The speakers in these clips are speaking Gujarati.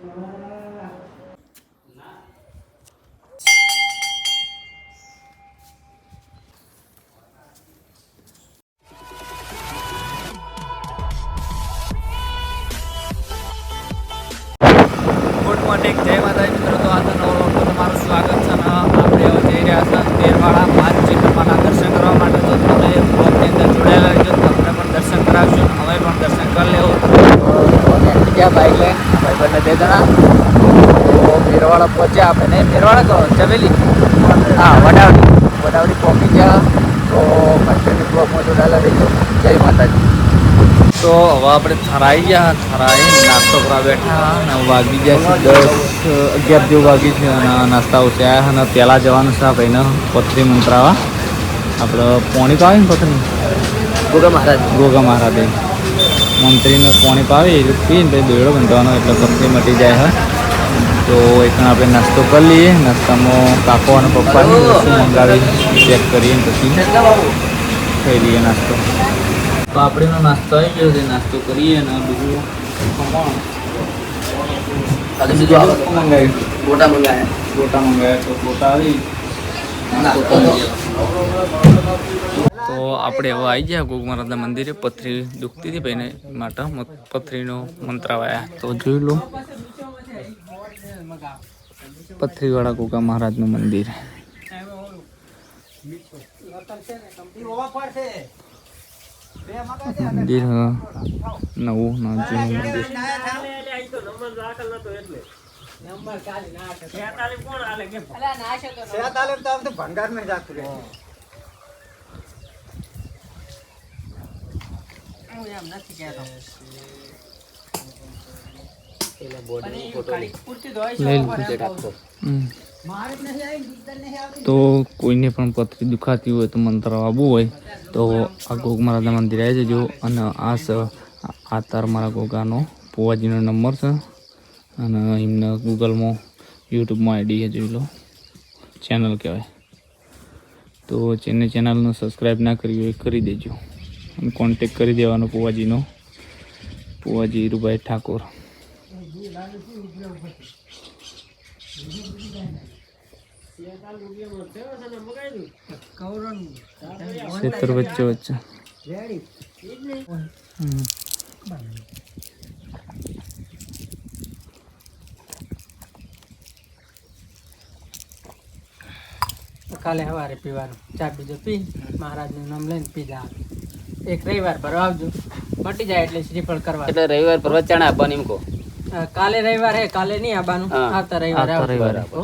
ગુડ મોર્નિંગ, જય માતાજી મિત્રો. તો આજનો નવો વ્લોગમાં તમારું સ્વાગત છે અને આપણે હવે જઈ રહ્યા છીએ તેરવાડા 5 ચિત્રમાના દર્શન કરવા માટે. તો તમે બ્લોગની અંદર જોડાયેલા રહેજો, તમને પણ દર્શન કરાવશું, અમે પણ દર્શન કરી લેવું. ક્યાં બાઈક લઈને ભાઈબંધને 2 જણા તો તેરવાડા પહોંચ્યા. આપણે તેરવાડા કહો ચમેલી, હા વડાવડી પહોંચી ગયા. તો ભાઈબંધની બ્લોગમાં જોડાયેલા રહેજો. જય માતાજી. તો હવે આપણે થરાઈ ગયા, થરાઈ નાસ્તો કરવા બેઠા અને વાગી ગયા છે 10-11 જેવું વાગી છે અને નાસ્તા ઉઠ્યા અને પહેલાં જવાનું છે ભાઈને પથરી મંત્રાવા. આપણે પોણી પાવે ને પથરી ગોગા મહારાજ મંત્રીને પોણી પાવે એ પીને પછી દોયડો બંધવાનો એટલે પથરી મટી જાય. હા તો એક આપણે નાસ્તો કરી લઈએ. નાસ્તામાં કાકો અને પપ્પાની વસ્તુ મંગાવી ચેક કરીને પછી ખાઈ લઈએ નાસ્તો. તો આપણેનો નાસ્તો આવી ગયો છે, નાસ્તો કરીએ અને બીજું મંગાવ્યું ગોટા મંગાવ્યા તો ગોટા આવી. તો આપણે હવે આવી ગયા ગોગ મહારાજના મંદિરે. પથરી દુખતી હતી ભાઈને માટે પથરીનો મંત્રાવાયા. તો જોઈ લો પથરીવાળા ગોગા મહારાજનું મંદિર. મંદિર નવું મંદિર. તો કોઈને પણ પથરી દુખાતી હોય તો મંત્ર આવવું હોય તો આ ગોગ મહારાજના મંદિરે આવી જજો. અને આ તાર મારા ગોગાનો પુવાજીનો નંબર છે અને એમને ગૂગલમાં યુટ્યુબમાં આઈડી જોઈ લો, ચેનલ કહેવાય. તો ચેનલને સબસ્ક્રાઈબ ના કરી હોય કરી દેજો અને કોન્ટેક કરી દેવાનો પુવાજીનો, પુવાજી હીરુભાઈ ઠાકોર. ખેતર વચ્ચે વચ્ચે કાલે સવારે પીવાનું ચા બીજો પી મહારાજનું નામ લઈને પીધા. એક રવિવાર ભરવા આવજો, મટી જાય એટલે શ્રીફળ કરવા. એટલે રવિવાર ભરવા ચણા આપવાની એમ કહો. કાલે રવિવાર હે, કાલે નહીં આવવાનું, આવતા રવિવારે આપો.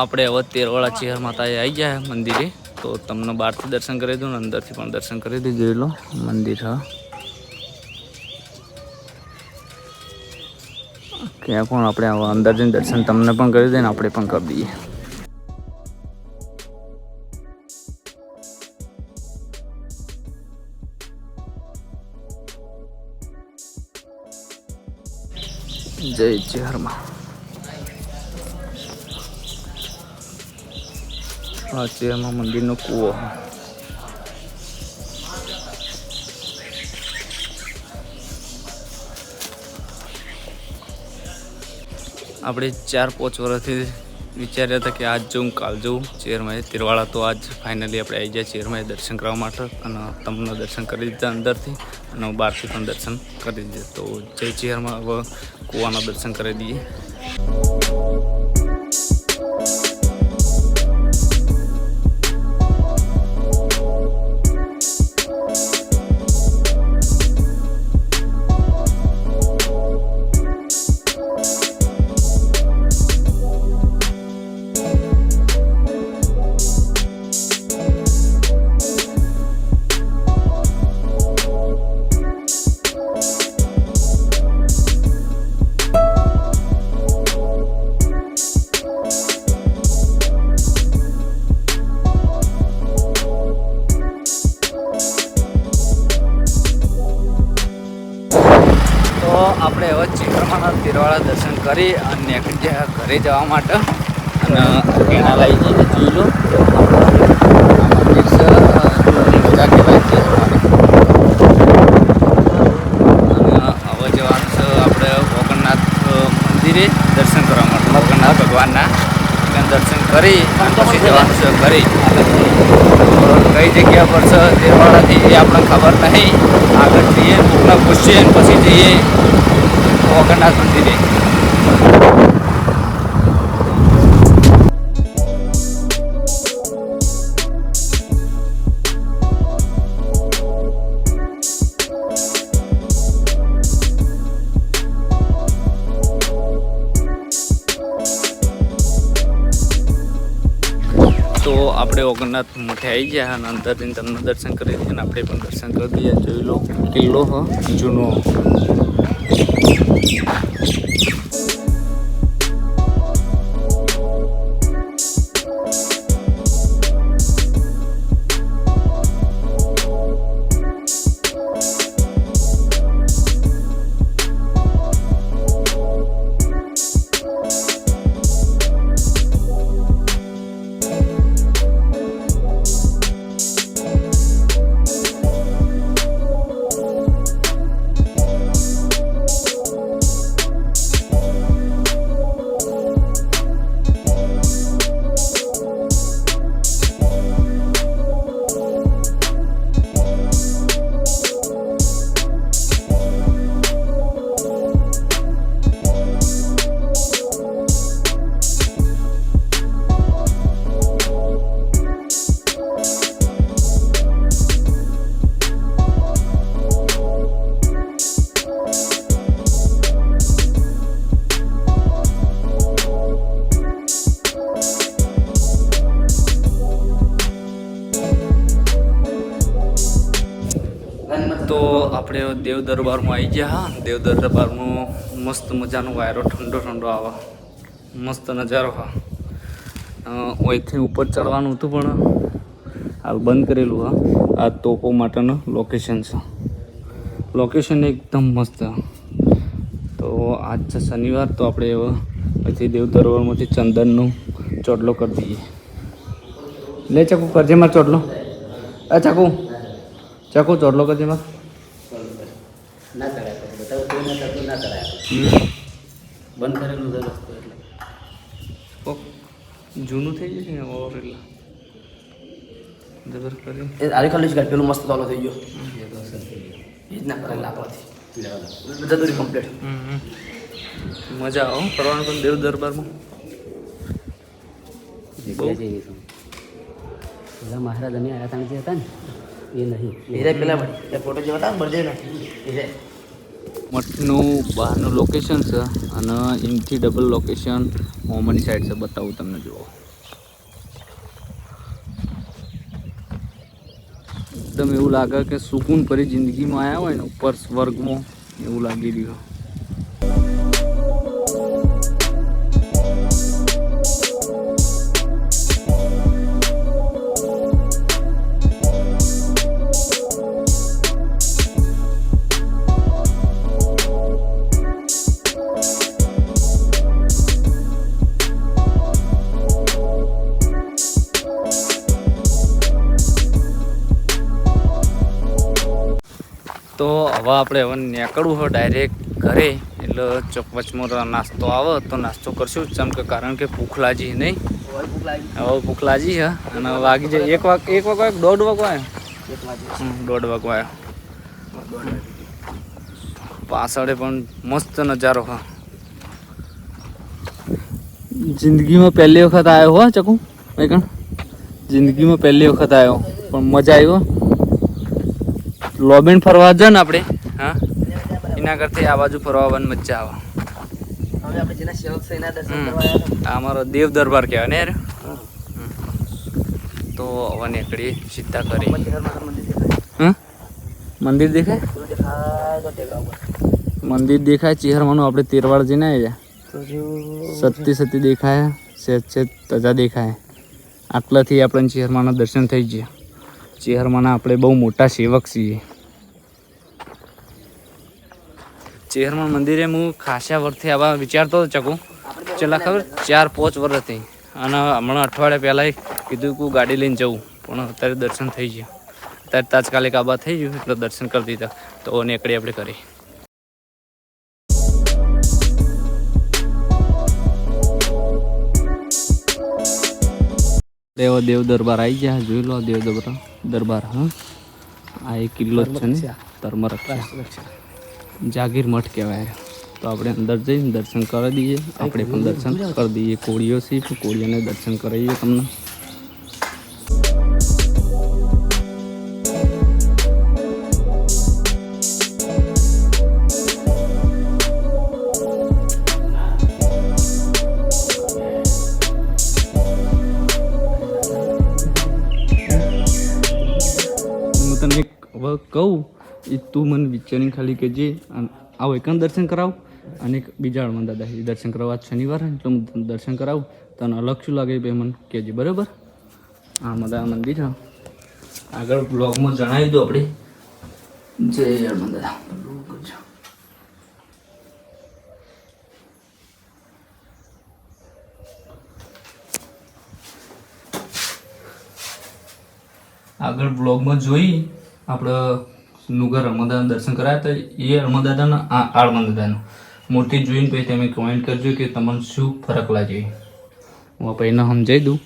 આપણે હવે તેરવાડા ચેહર માતાએ આવી ગયા મંદિરે. તો તમને બહારથી દર્શન કરી દઉં ને અંદરથી પણ દર્શન કરી દઉં. જોઈ લો મંદિર. હા ક્યાં પણ આપણે અંદર જઈને દર્શન તમને પણ કરી દઈએ ને આપણે પણ કરી દઈએ. જય ચેહરમાં. આ ચેહરમાં મંદિરનો કૂવો. આપણે 4-5 વર્ષથી વિચાર્યા હતા કે આજ જવું કાલ જવું ચેરમાં તેરવાડા. તો આજ ફાઇનલી આપણે આવી ગયા ચેરમાં દર્શન કરવા માટે અને તમને દર્શન કરી દીધા અંદરથી અને બહારથી પણ દર્શન કરી દીધા. તો જય ચેરમાં હવે કૂવાના દર્શન કરી દઈએ. આપણે હવે ચિત્રમાના તિરવાળા દર્શન કરી અને નીકળી ગયા ઘરે જવા માટે અને કેણા લઈ જઈને જોઈ લો મંદિર છે મજા કહેવાય છે અને હવે જવાનું છે આપણે વોકરનાથ મંદિરે દર્શન કરવા માટે વોકરનાથ ભગવાનના દર્શન કરી અને પછી જવાનું છે ઘરે કઈ જગ્યા પર છે તિરવાળાથી એ આપણને ખબર નહીં આગળ જઈએ કોકના પૂછીએ પછી જઈએ વોકરનાથ મંદિરે. તો આપણે વોકરનાથ મોઢે આવી ગયા અને અંદરથી તમને દર્શન કરી દઈએ અને આપણે પણ દર્શન કરી દઈએ. જોઈ લો કિલ્લો જૂનો. તો આપણે દેવ દરબારમાં આવી ગયા. હા, દેવ દરબારનું મસ્ત મજાનો વાયરો ઠંડો ઠંડો આવે, મસ્ત નજારો. હા, અહીંથી ઉપર ચડવાનું હતું પણ હાલ બંધ કરેલું. હા, આ તોપો માટેનું લોકેશન છે. લોકેશન એકદમ મસ્ત. તો આજ છે શનિવાર, તો આપણે હવે પછી દેવ દરબારમાંથી ચંદનનું ચોટલો કરી દઈએ. લે ચાકુ કરજે મારે ચોટલો. આ ચાકુ ચાકુ ચોટલો કરજે મારે. ના ચડાય ના ચડાય બંધ કરેલું છે રસ્તો એટલે જૂનું થઈ જશે ને ઓવર એટલે જબર કરી એ આરી ખાલી જ પેલું મસ્ત ચાલો થઈ ગયો એ જ ના કરેલા આપણાથી જતું કમ્પ્લીટ. મજા આવો ફરવાનું પણ દેવ દરબારમાં બહુ. પેલા મહારાજ અમે આયા તાણ જે હતા ને એ નહીં એ પેલા ફોટો જેવા હતા બરજે ને એ મઠનું બહારનું લોકેશન છે અને એમથી ડબલ લોકેશન મોમની સાઈડ છે. બતાવું તમને. જુઓ એકદમ એવું લાગે કે સુકૂન ભરી જિંદગીમાં આવ્યા હોય ને ઉપર સ્વર્ગમાં એવું લાગી રહ્યું. તો હવે આપણે નીકળવું હોય ડાયરેક્ટ ઘરે, એટલે ચોકવચમાં નાસ્તો આવે તો નાસ્તો કરશું. જેમ કે કારણ કે ભૂખ લાગી નહીં, હવે ભૂખ લાગી છે અને વાગી જાય 1 વાગે 1 વાગે 1:30 વાગે આવ્યો. 1:30 વાગે આવ્યો. પાછળ પણ મસ્ત નજારો. હા, જિંદગીમાં પહેલી વખત આવ્યો હો ચકુ ભાઈ કણ જિંદગીમાં પહેલી વખત આવ્યો પણ મજા આવ્યો લોબેન ફરવા જ ને આપણે હા એના કરતી આ બાજુ ફરવા આવવાની મજા આવે હવે આપણે જેના શેવક સૈના દર્શન હમ. કરવા આવ્યા આ અમારો દેવ દરબાર કહેવાય ને યાર તો હવે નીકળીએ સીધા કરી હા મંદિર દેખાય મંદિર દેખાય ચેહરમાંનું આપણે તેરવાડ જઈને આવ્યા સતી સતી દેખાય સેજ સેજ તજા દેખાય આટલાથી આપણને ચેહરમાંના દર્શન થઈ ગયા ચેહરમાંના આપણે બહુ મોટા સેવક છીએ ચેહરમાન મંદિરે હું ખાસા વર્ષથી આવા વિચારતો હતો ચકુ છેલ્લા ખબર 4-5 વર્ષથી અને હમણાં અઠવાડિયા પહેલાં કીધું કે ગાડી લઈને જવું પણ અત્યારે દર્શન થઈ ગયા અત્યારે તાત્કાલિક આબા થઈ ગયું એટલે દર્શન કરી દીધા તો નીકળી આપણે કરી દેવ દરબાર આવી ગયા જોઈ લો દેવ દરબાર હા આ એક કિલ્લો જ છે ને ધર્મરક્ષા જાગીર મઠ કહેવાય તો આપણે અંદર જઈને દર્શન કરી દઈએ આપણે પણ દર્શન કરી દઈએ કોળીઓ છે તો કોળીઓને દર્શન કરાવીએ તમને હું તને એક હવે કહું એ તું મને વિચારીને ખાલી કહેજે આવો એકણ દર્શન કરાવ અને એક બીજા હનુમાન દાદા એ દર્શન કરવા શનિવાર એટલે હું તને દર્શન કરાવું તને અલગ શું લાગે એ મને કહેજે બરાબર હા દાદા મંદિર હા આગળ બ્લોગમાં જણાવી દો આપણે જય હનુમાન દાદા આગળ બ્લોગમાં જોઈ આપણે નુગર હનુમાનદાદાના દર્શન કરાયા તો એ હનુમાનદાદાના આ હનુમાનદાદાનું મૂર્તિ જોઈને પછી તમે કમેન્ટ કરજો કે તમને શું ફરક લાગે હું પહેલાં સમજાવી દઉં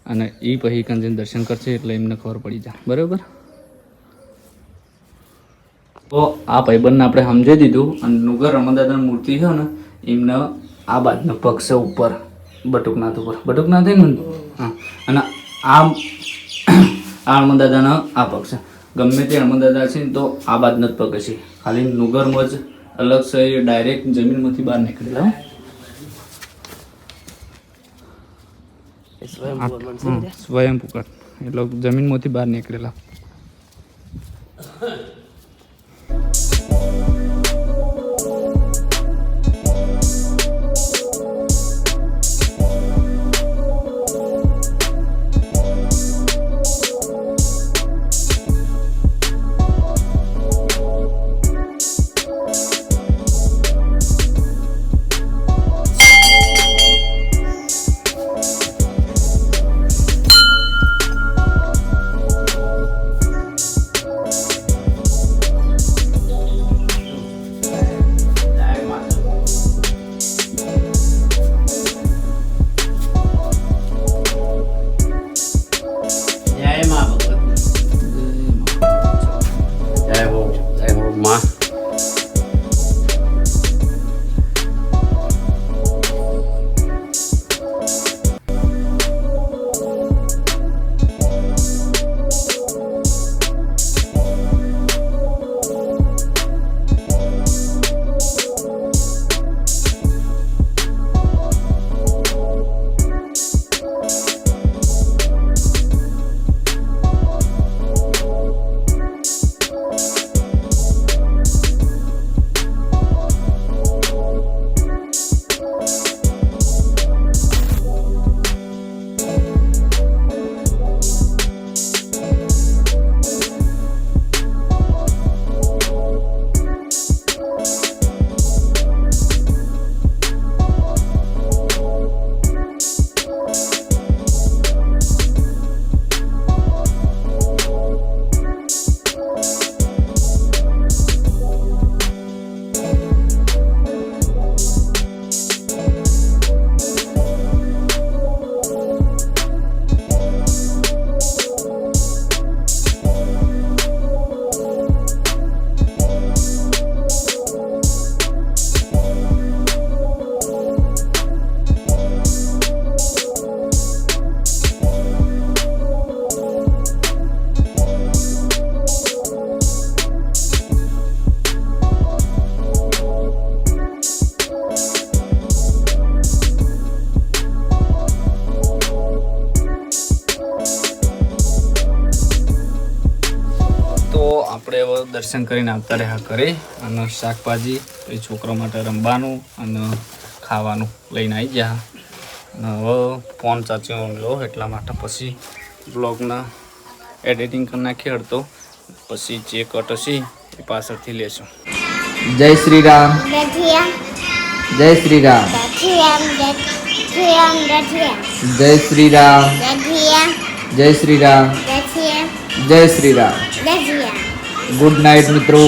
અને એ પછી કંજન દર્શન કરશે એટલે એમને ખબર પડી જાય બરાબર તો આ ભાઈબંધને આપણે સમજાવી દીધું અને નુગર હનુમાનદાદાની મૂર્તિ છે ને એમને આ બાજુનો પગ છે ઉપર બટુકનાથ થઈ ને હા અને આ હનુમાનદાદાનો આ પગ છે ગમે તે હનુમાનદાદા છે ને તો આ બાજુનો જ પગ છે ખાલી નુગરમાં જ અલગ છે એ ડાયરેક્ટ જમીનમાંથી બહાર નીકળેલા સ્વયં પુકટ એટલે જમીનમાંથી બહાર નીકળેલા દર્શન કરીને આવતા રહ્યા ઘરે અને શાકભાજી એ છોકરા માટે રમવાનું અને ખાવાનું લઈને આવી ગયા. અને હવે ફોન ચાચી લો એટલા માટે પછી બ્લોગના એડિટિંગ કરી નાખી અડતો પછી જે કટ હશે એ પાછળથી લેશું. જય શ્રી રામ. જય શ્રી રામ. જય શ્રી રામ. જય શ્રી રામ. જય શ્રી રામ. ગુડ નાઇટ મિત્રો.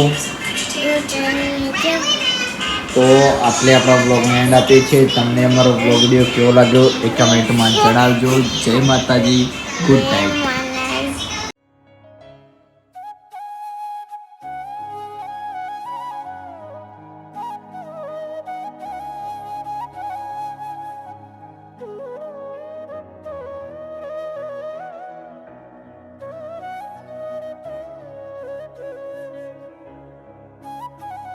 તો આપણે આપણા બ્લોગને એન્ડ આપીએ છીએ. તમને અમારો બ્લોગ વિડીયો કેવો લાગ્યો એ કમેન્ટમાં જણાવજો. જય માતાજી. Good night.